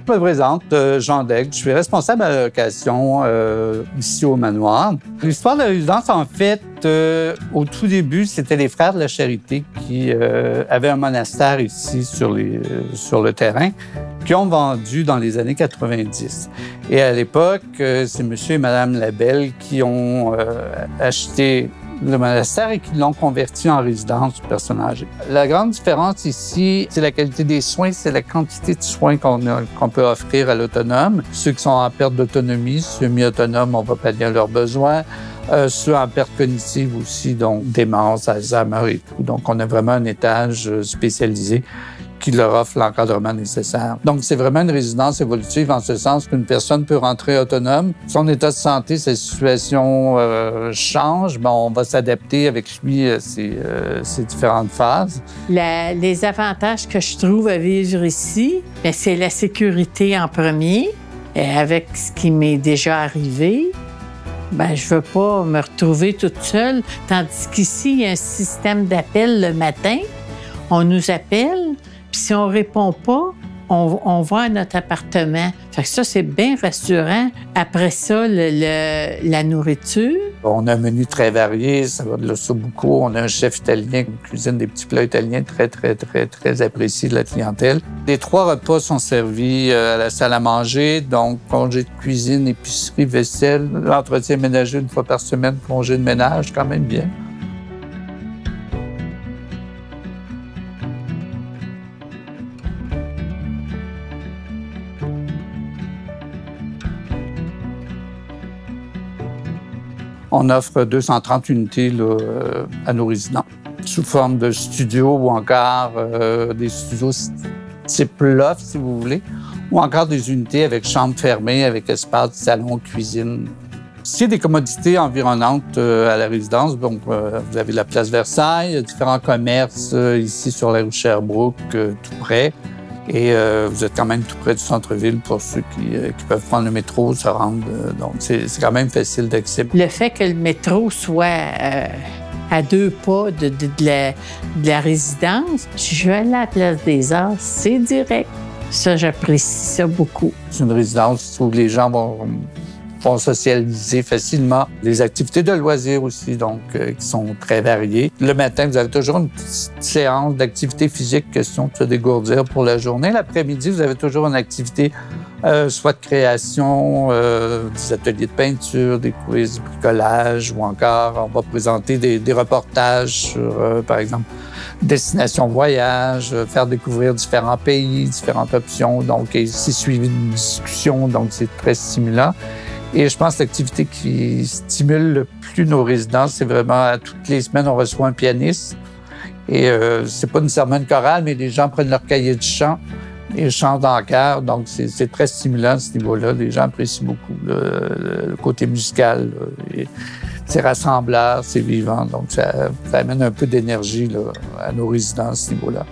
Je me présente, Jean Daigle. Je suis responsable à la location ici au manoir. L'histoire de la résidence, en fait, au tout début, c'était les Frères de la Charité qui avaient un monastère ici sur le terrain, qui ont vendu dans les années 90. Et à l'époque, c'est monsieur et madame Labelle qui ont acheté le monastère et qui l'ont converti en résidence de personnes âgées. La grande différence ici, c'est la qualité des soins, c'est la quantité de soins qu'on peut offrir à l'autonome. Ceux qui sont en perte d'autonomie, semi-autonomes, on va pallier à leurs besoins. Ceux en perte cognitive aussi, donc démence, Alzheimer et tout. Donc, on a vraiment un étage spécialisé qui leur offre l'encadrement nécessaire. Donc, c'est vraiment une résidence évolutive en ce sens qu'une personne peut rentrer autonome. Son état de santé, sa situation change, mais on va s'adapter avec lui à ces différentes phases. Les avantages que je trouve à vivre ici, c'est la sécurité en premier. Et avec ce qui m'est déjà arrivé, je ne veux pas me retrouver toute seule. Tandis qu'ici, il y a un système d'appel le matin. On nous appelle. Puis si on ne répond pas, on va à notre appartement. Fait que ça, c'est bien rassurant. Après ça, la nourriture. On a un menu très varié. Ça va de l'ossobuco. On a un chef italien qui cuisine des petits plats italiens très appréciés de la clientèle. Les 3 repas sont servis à la salle à manger. Donc, congé de cuisine, épicerie, vaisselle, l'entretien ménager 1 fois par semaine, congé de ménage, quand même bien. On offre 230 unités là, à nos résidents, sous forme de studios ou encore des studios type loft, si vous voulez, ou encore des unités avec chambre fermée, avec espace, salon, cuisine. S'il y a des commodités environnantes à la résidence, donc vous avez la place Versailles, différents commerces ici sur la rue Sherbrooke, tout près. Et vous êtes quand même tout près du centre-ville pour ceux qui peuvent prendre le métro, se rendre. Donc, c'est quand même facile d'accès. Le fait que le métro soit à 2 pas de la résidence, je vais aller à la Place des Arts, c'est direct. Ça, j'apprécie ça beaucoup. C'est une résidence où les gens vont socialiser facilement. Les activités de loisirs aussi, donc, qui sont très variées. Le matin, vous avez toujours une petite séance d'activité physique, question de se dégourdir pour la journée. L'après-midi, vous avez toujours une activité, soit de création, des ateliers de peinture, des quiz, bricolage, ou encore, on va présenter des reportages sur, par exemple, destination voyage, faire découvrir différents pays, différentes options. Donc, c'est suivi d'une discussion, donc c'est très stimulant. Et je pense que l'activité qui stimule le plus nos résidents, c'est vraiment toutes les semaines, on reçoit un pianiste. Et c'est pas nécessairement une chorale, mais les gens prennent leur cahier de chant et chantent en chœur. Donc, c'est très stimulant à ce niveau-là. Les gens apprécient beaucoup le côté musical. C'est rassembleur, c'est vivant. Donc, ça amène un peu d'énergie à nos résidents à ce niveau-là.